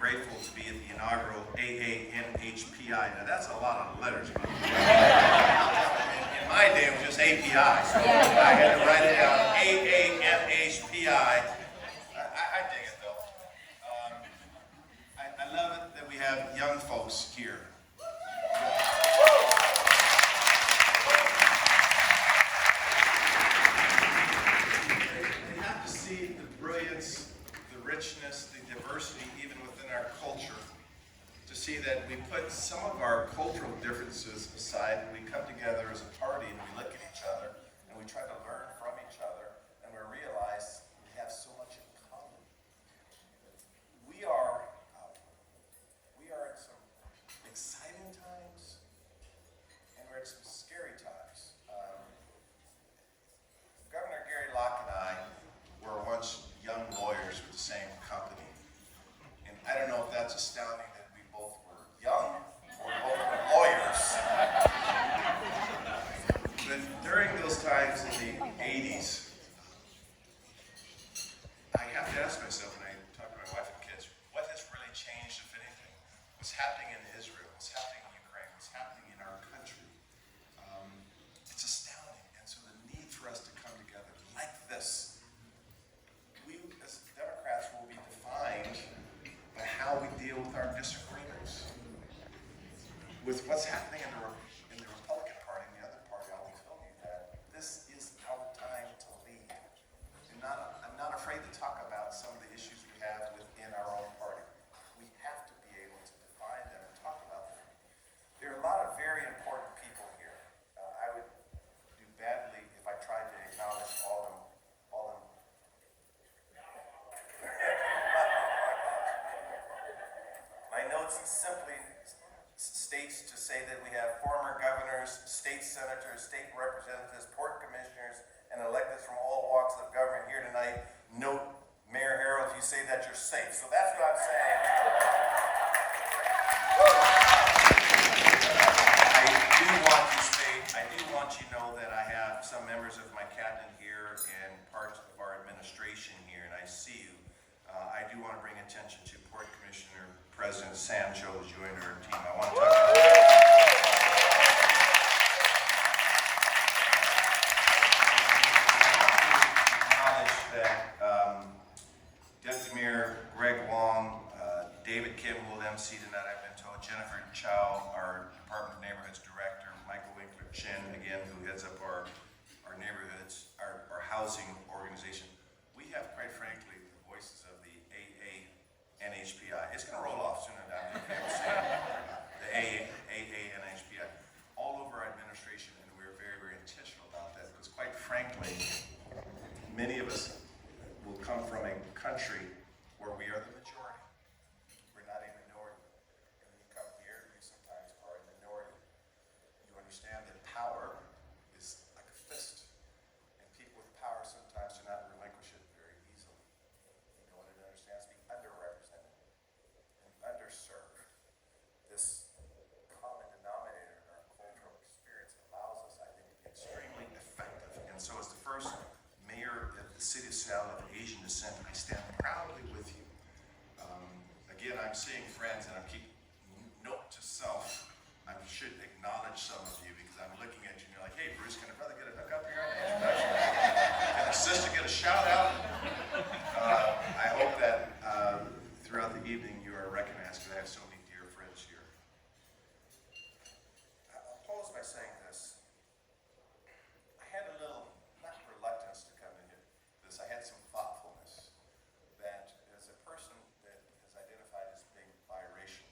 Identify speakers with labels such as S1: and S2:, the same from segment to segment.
S1: grateful to be at the inaugural AANHPI. Now that's a lot of letters. In my day, it was just API, so I had to write it down. AAMHPI. I dig it though. I love it that we have young folks here. They have to see the brilliance, the richness, the diversity even within our culture. To see that we put some of our cultural differences aside, and we come together as a party and we look at each other and we try to learn from each other and we realize we have so much in common. We are in some exciting times and we're at some scary times. Governor Gary Locke and I were once young lawyers with the same company. And I don't know if that's astounding that we both were young or both were lawyers. But during those times in the 80s, I have to ask myself, when I talk to my wife and kids, what has really changed, if anything? What's happening in Israel? What's happening in Ukraine? What's happening in our country? It's astounding. And so the need for us to come together like this, we as Democrats will be defined by how we deal with our disagreements. With what's happening in the Republican Party and the other party, I'll tell you that this is our time to lead. I'm not afraid to talk about some of the issues we have within our own party. We have to be able to define them and talk about them. There are a lot of very important people here. I would do badly if I tried to acknowledge all of them. My notes simply states to say that we have former governors, state senators, state representatives, port commissioners, and electeds from all walks of government here tonight. Note, Mayor Harold, if you say that, you're safe. So that's what I'm saying. I do want you to know that I have some members of my cabinet here and parts of our administration here, and I see you. I do want to bring attention to Port Commissioner President Sam Cho who's joined our team. I want to talk about acknowledge that Deputy Mayor Greg Wong, David Kim will MC tonight, I've been told, Jennifer Chow, our Department of Neighborhoods Director, Michael Winkler Chin, again, who heads up our neighborhoods, our housing organization. We have, quite frankly, the voices of the AANHPI. It's going to roll off soon enough. The AANHPI. All over our administration, and we're very, very intentional about that because, quite frankly, many of us will come from a country where we are the majority. We're not a minority. And when you come here, you sometimes are a minority. You understand that power is like a fist. And people with power sometimes do not relinquish it very easily. You know what it understands? The underrepresented and underserved. This common denominator in our cultural experience allows us, I think, to be extremely effective. And so as the first mayor of the city of Seattle of Asian descent, I stand proudly with you. Again, I'm seeing friends, and I keep note to self. I should acknowledge some of you because I'm looking at you and you're like, hey, Bruce, can a brother get a hook up here? Can a sister get a shout out? I hope that throughout the evening you are recognized because I have so many dear friends here. I'll close by saying this. I had a little, not reluctance to come into this, I had some thoughtfulness that as a person that has identified as being biracial,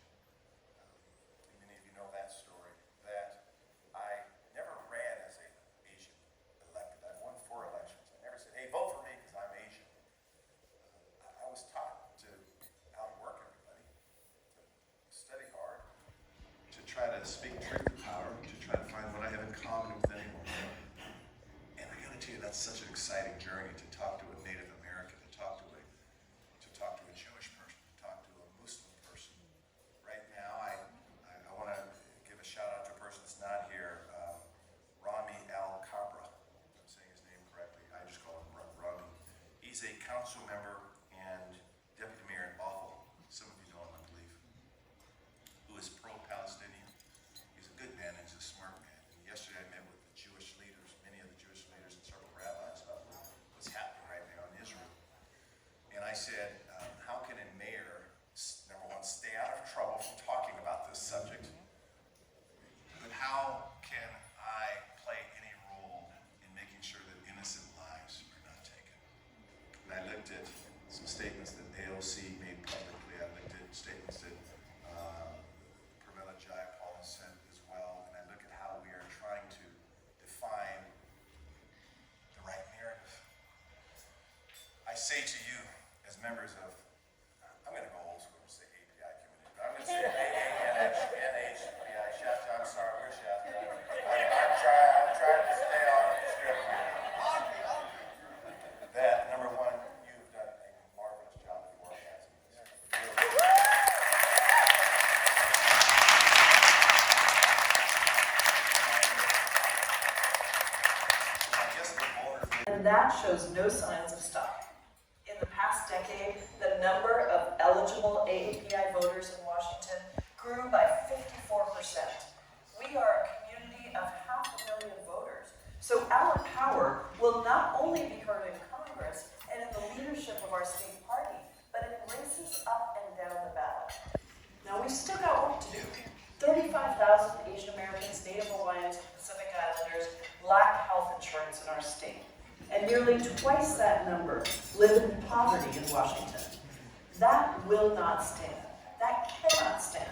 S1: many of you know that story, that I never ran as an Asian elected. I've won 4 elections. I never said, hey, vote for me because I'm Asian. I was taught to outwork everybody, to study hard, to try to speak truth to power, to try to find what I have in common with anyone. And I gotta tell you, that's such an exciting journey to talk to a Native American, to talk to a Jewish person, to talk to a Muslim person. Right now, I want to give a shout out to a person that's not here, Rami Al-Kabra. If I'm saying his name correctly. I just call him Rami. He's a council member and deputy mayor in Bothell. Some of you know him, I say to you, as members of, I'm going to go old school and say API community, but I'm going to say AANHPI, Shatta, I'm sorry, we're Shatta. I'm trying to stay on the script. That, number one, you've done a marvelous job of organizing this.
S2: And that shows no signs of stopping. In the past decade, the number of eligible AAPI voters in Washington grew by 54%. We are a community of 500,000 voters, so our power will not only be heard in Congress and in the leadership of our state party, but in races up and down the ballot. Now, we've still got work to do. 35,000 Asian Americans, Native Hawaiians, and Pacific Islanders lack health insurance in our state. And nearly twice that number live in poverty in Washington. That will not stand. That cannot stand.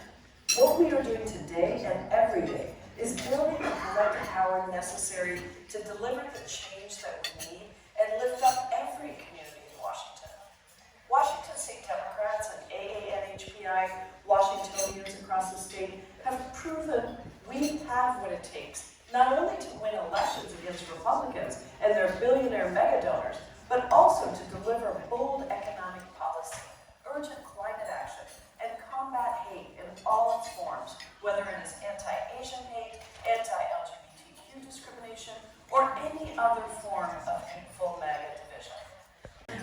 S2: What we are doing today and every day is building the collective power necessary to deliver the change that we need and lift up every community in Washington. Washington State Democrats and AANHPI Washingtonians across the state have proven we have what it takes, not only to win elections against Republicans and their billionaire mega donors, but also to deliver bold economic policy, urgent climate action, and combat hate in all its forms, whether it is anti-Asian hate, anti-LGBTQ discrimination, or any other form of hateful MAGA division.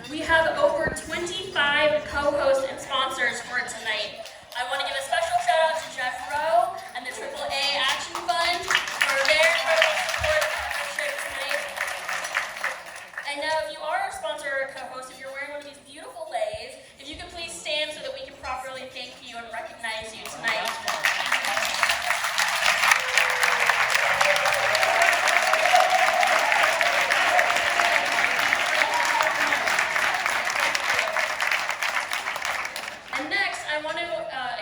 S3: We have over 25 co-hosts and sponsors for tonight. I want to give a special shout out to Jeff Rowe and the AAA Action Fund for their incredible support and partnership tonight. And now if you are a sponsor or co-host, if you're wearing one of these beautiful leis, if you could please stand so that we can properly thank you and recognize you tonight. And next, I want to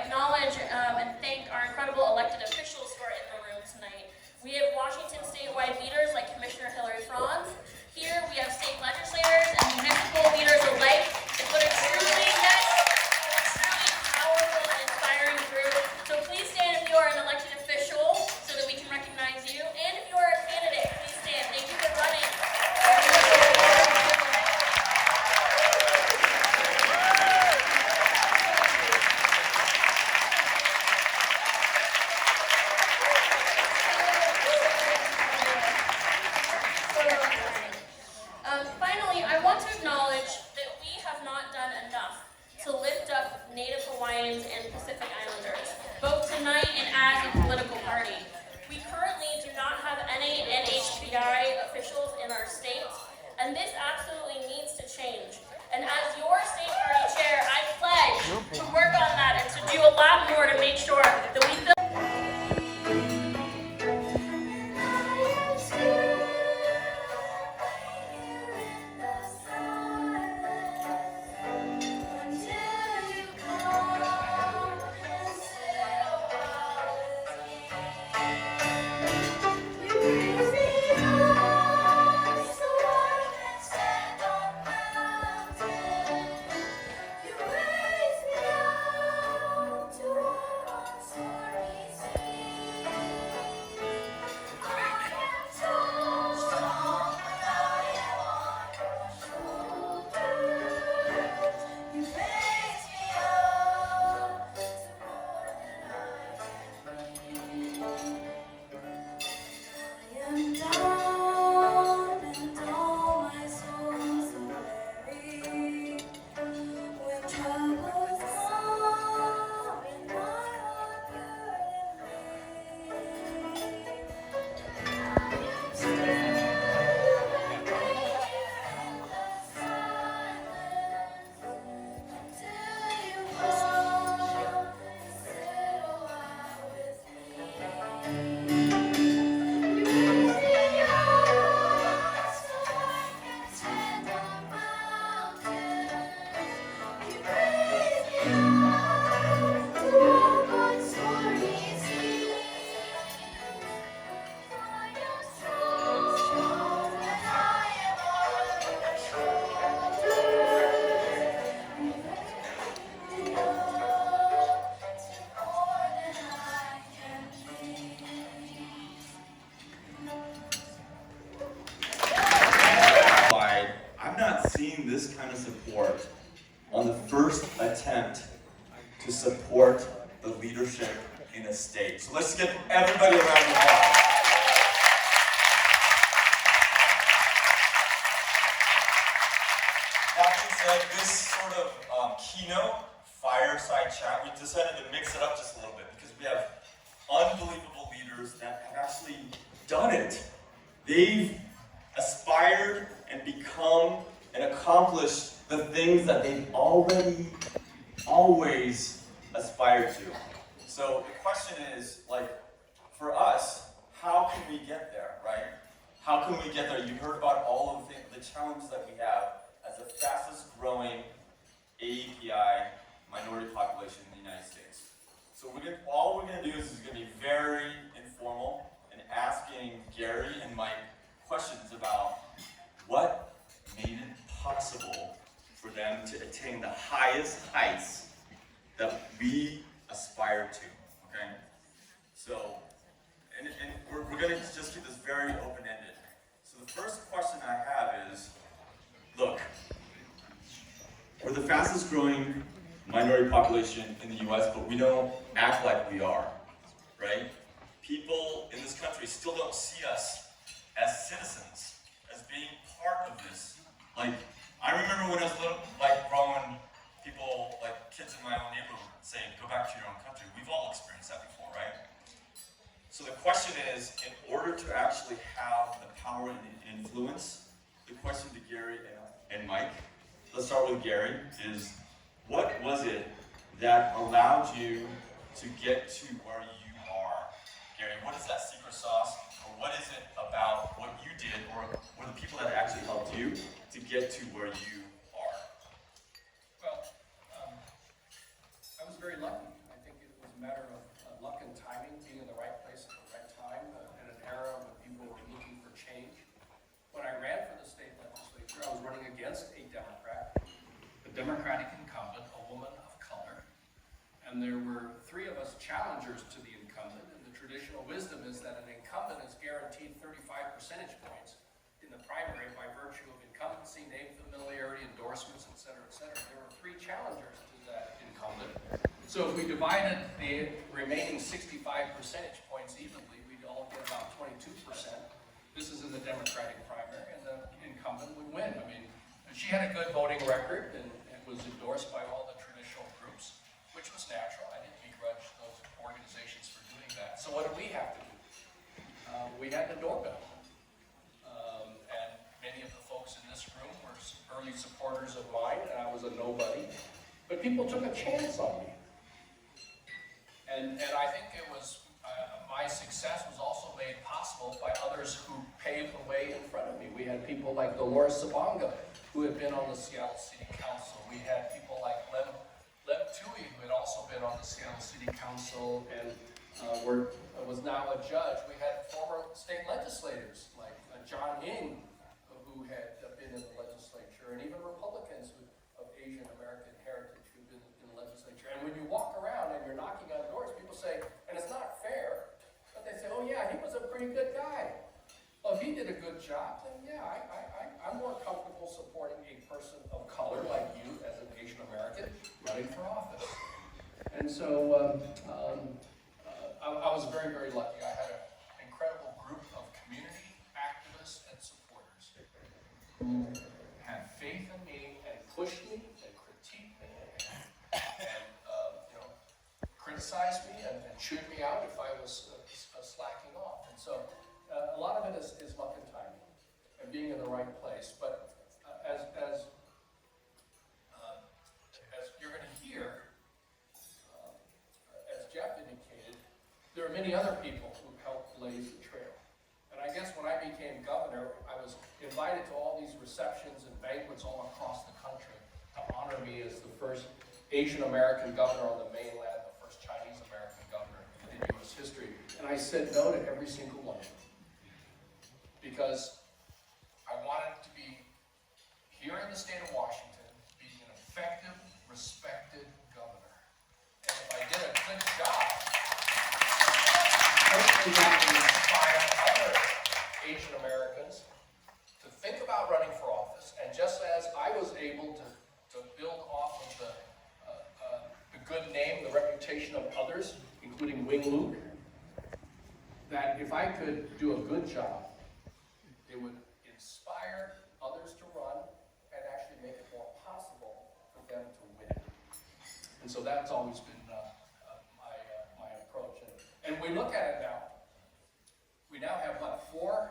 S3: acknowledge and thank our incredible elected officials who are in the room tonight. We have Washington statewide leaders like Commissioner Hillary Franz. Here we have state legislators and municipal leaders alike. It's what a truly powerful and inspiring group. So please stand if you are an elected official so that we can recognize you. And if you are a candidate, please stand. Thank you for running. Finally, I want to acknowledge that we have not done enough to lift up Native Hawaiians and Pacific Islanders, both tonight and as a political party. We currently do not have AANHPI officials in our state, and this absolutely needs to change. And as your state party chair, I pledge to work on that and to do a lot more to make sure that we fill
S4: To to support the leadership in a state. So let's give everybody a round of applause. That being said, this sort of keynote, fireside chat, we decided to mix it up just a little bit because we have unbelievable leaders that have actually done it. They've aspired and become and accomplished the things that they've already always aspired to. So the question is, like, for us, how can we get there, right? How can we get there? You heard about all of the challenges that we have as the fastest growing AAPI minority population in the United States. So all we're going to do is going to be very informal and asking Gary and Mike questions about what made it possible for them to attain the highest heights that we aspire to, okay? So, and we're going to just keep this very open-ended. So the first question I have is, look, we're the fastest growing minority population in the US, but we don't act like we are, right? People in this country still don't see us as citizens, as being part of this. Like, I remember when I was little, like growing, people, like kids in my own neighborhood saying, go back to your own country. We've all experienced that before, right? So the question is, in order to actually have the power and the influence, the question to Gary and Mike, let's start with Gary, is what was it that allowed you to get to where you are? Gary, what is that secret sauce, or what is it about what you did, or the people that actually helped you to get to where you are?
S5: Well, I was very lucky. I think it was a matter of luck and timing, being in the right place at the right time, in an era when people were looking for change. When I ran for the state legislature, I was running against a Democrat, a Democratic incumbent, a woman of color, and there were three of us challengers to the incumbent, and the traditional wisdom is that an incumbent is guaranteed 35 percentage points in the primary by virtue of incumbency, name familiarity, endorsements, et cetera, et cetera. There were three challengers to that incumbent. So if we divided the remaining 65 percentage points evenly, we'd all get about 22%. This is in the Democratic primary, and the incumbent would win. I mean, she had a good voting record, and it was endorsed by all the traditional groups, which was natural. I didn't begrudge those organizations for doing that. So what did we have to do? We had the doorbell. And many of the folks in this room were early supporters of mine, and I was a nobody. But people took a chance on me. And I think it was, my success was also made possible by others who paved the way in front of me. We had people like Dolores Sabonga, who had been on the Seattle City Council. We had people like Lem Tui, who had also been on the Seattle City Council and was now a judge. We had former state legislators like John Ng, who had been in the legislature, and even Republicans of Asian American heritage who've been in the legislature. And when you walk around and you're knocking on doors, people say, and it's not fair, but they say, oh yeah, he was a pretty good guy. Well, if he did a good job, then yeah, I'm more comfortable supporting a person of color like you as an Asian American running for office. And so I was very, very lucky. I had an incredible group of community activists and supporters who had faith in me and pushed me and critiqued me and criticized me and chewed me out if I was slacking off. And so a lot of it is luck and timing and being in the right place. But as you're going to hear, as Jeff indicated, there are many other people who helped blaze the trail. And I guess when I became governor, I was invited to all these receptions and banquets all across the country to honor me as the first Asian American governor on the mainland, the first Chinese American governor in U.S. history. And I said no to every single one of them because I wanted to be here in the state of Washington, be an effective, respected governor. And if I did a good job, hopefully that would inspire other Asian Americans to think about running for office. And just as I was able to build off of the good name, the reputation of others, including Wing Luke, that if I could do a good job, it would inspire others to run and actually make it more possible for them to win. And so that's always been my approach. And we look at it now. We now have, what, 4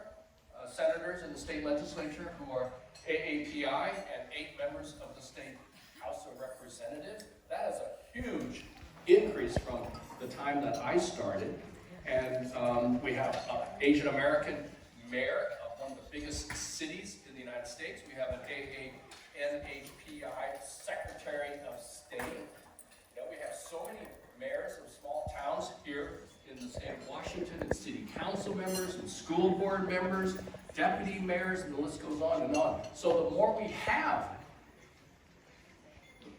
S5: senators in the state legislature who are AAPI and 8 members of the state House of Representatives. That is a huge increase from the time that I started. And we have an Asian American mayor of one of the biggest cities in the United States. We have an AANHPI Secretary of State. You know, we have so many mayors of small towns here in the state of Washington, and city council members, and school board members, deputy mayors, and the list goes on and on. So the more we have,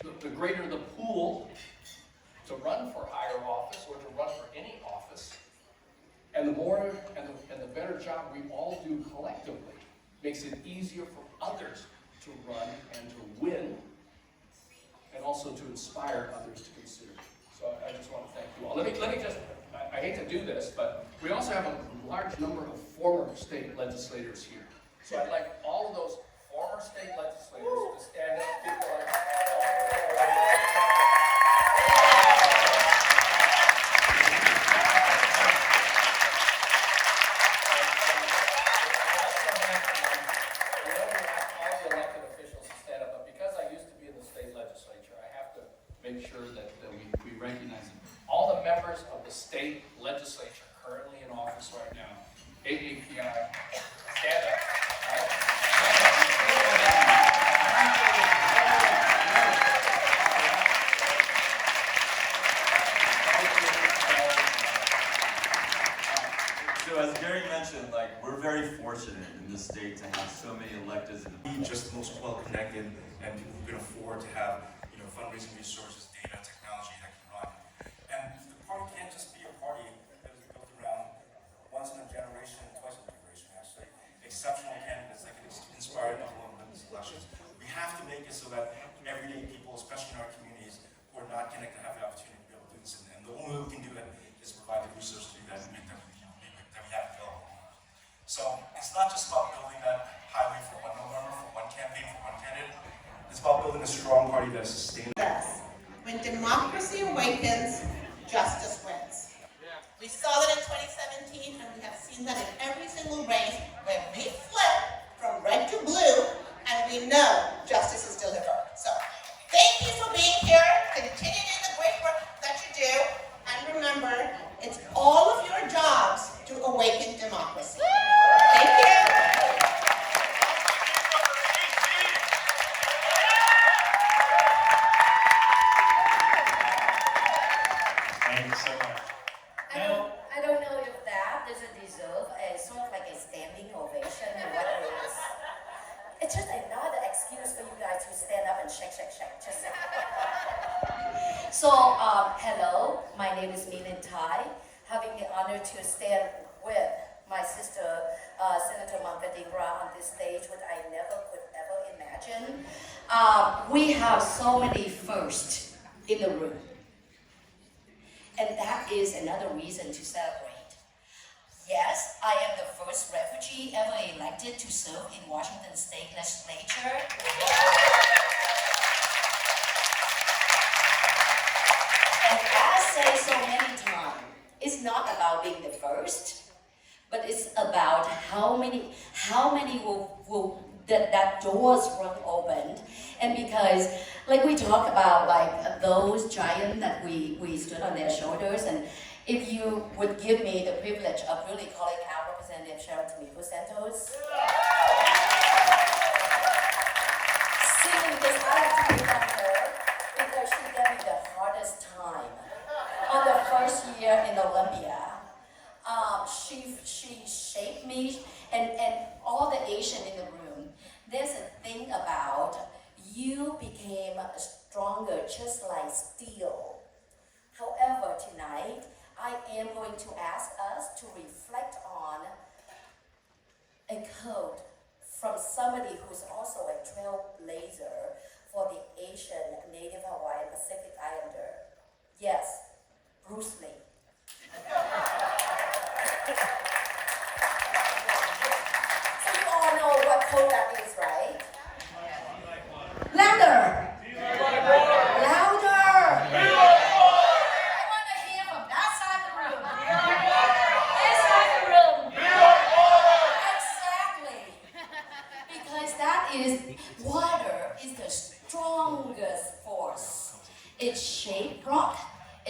S5: the greater the pool to run for higher office or to run for any office, and the more and the better job we all do collectively makes it easier for others to run and to win, and also to inspire others to consider. So I just want to thank you all. Let me just, I hate to do this, but we also have a large number of former state legislators here. So I'd like all of those former state legislators to stand up. People make sure that we recognize them. All the members of the state legislature currently in office right now, AAPI, stand up.
S4: So as Gary mentioned, like, we're very fortunate in this state to have so many electeds.
S6: Be just the most well connected, and people who can afford to have, you know, fundraising resources, data, technology that can run. And the party can't just be a party that is built around once in a generation, twice in a generation, actually. Exceptional candidates that can inspire and win these elections. We have to make it so that everyday people, especially in our communities, who are not connected, have the opportunity to be able to do this. And the only way we can do that is provide the resources to do that and make them that we have available. So it's not just about building that highway for one November, for one campaign, for one candidate. It's about building a strong party that is sustainable.
S7: Yes. When democracy awakens, justice wins. We saw that in 2017, and we have seen that in every single race where we flip from red to blue, and we know justice is delivered. So thank you for being here. Continue doing the great work that you do. And remember, it's all of your jobs to awaken democracy. Thank you.
S6: Thank you so much.
S8: I don't know if that doesn't deserve a sort of like a standing ovation or what it is. It's just another excuse for you guys to stand up and shake. Just so, hello, my name is Min Tai. Having the honor to stand with my sister, Senator Mangadingra, on this stage, which I never could ever imagine. We have so many firsts in the room. And that is another reason to celebrate. Yes, I am the first refugee ever elected to serve in Washington State Legislature. And as I say so many times, it's not about being the first, but it's about how many will that doors run open. And because, like we talk about, like those giants that we stood on their shoulders, and if you would give me the privilege of really calling out Representative Cheryl Tomiko Santos. Simply because I have to give up her, because she gave me the hardest time. On the first year in Olympia, she shaped me, and all the Asian in the room. There's a thing about you became stronger just like steel. However, tonight, I am going to ask us to reflect on a quote from somebody who's also a trailblazer for the Asian, Native Hawaiian, Pacific Islander. Yes,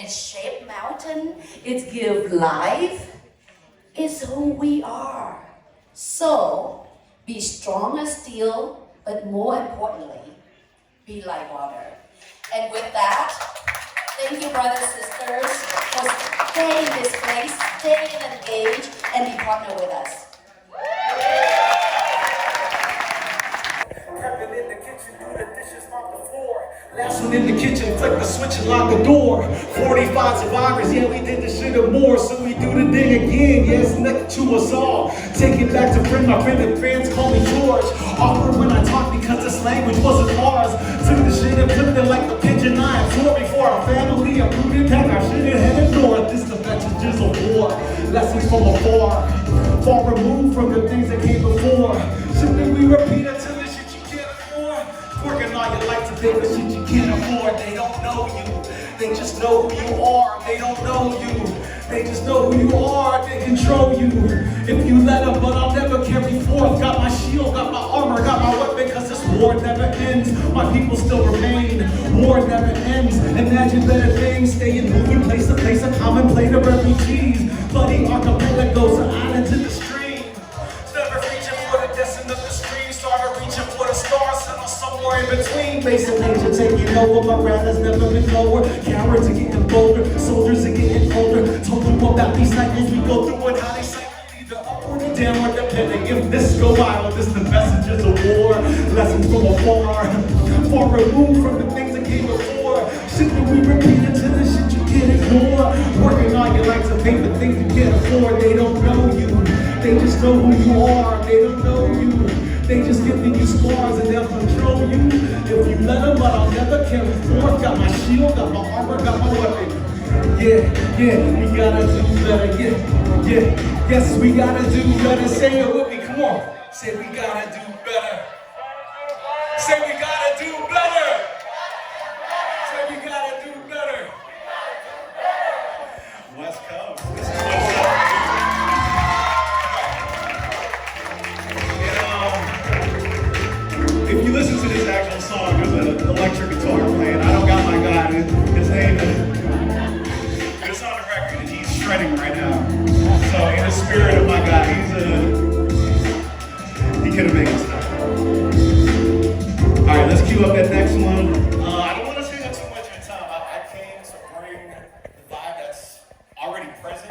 S8: It shaped mountain. It give life. It's who we are. So, be strong as steel, but more importantly, be like water. And with that, thank you, brothers and sisters, for staying in this place, staying engaged, and be partner with us.
S9: Prepping in the kitchen, do the dishes off the floor. Last one in the kitchen, flick the switch and lock the door. 45 survivors, yeah, we did this shit and more. So we do the thing again, yeah, it's next to us all. Take it back to friend, my friend and fans call me George. Awkward when I talk because this language wasn't ours. Took the shit and flipped it like the pigeon I absorbed before our family. Uprooted, packed our shit and headed north. This the messages of war, lessons from afar. Far removed from the things that came before. Simply we repeat until the shit you can't afford. Working all your life to pay the shit you can't afford. They don't know you, they just know who you are. They don't know you, they just know who you are. They control you if you let them, but I'll never carry forth. Got my shield, got my armor, got my weapon, cause this war never ends. My people still remain, war never ends. Imagine better things, staying moving place to place, a common plate of refugees. Bloody archipelagos, an island to the stream. Never reaching for the destined of the stream. Started reaching for the stars, settle somewhere in between. Basic nature taking over, my wrath has never been lower. Cowards are getting bolder, soldiers are getting older. Told them about these cycles we go through and how they cycle. Either upward or downward, depending if this go viral. This the messages of war, lessons from afar. Far removed from the things that came before. Shit that we repeat until the shit you can't ignore. Working all your life to pay for things you can't afford. They don't know you, they just know who you are. They don't know you, they just giving you scars and they'll control you if you let them, but I'll never carry forth. Got my shield, got my armor, got my weapon. Yeah, we gotta do better. Yes, we gotta do better. Say it with me, come on. Say we gotta do better. Say we gotta do better. Say we gotta do better. West Coast. If you listen to this actual song, there's an electric guitar playing. I don't got my guy. His name is. It's on the record, and he's shredding right now. So in the spirit of my guy, he could have made us. All right, let's cue up that next.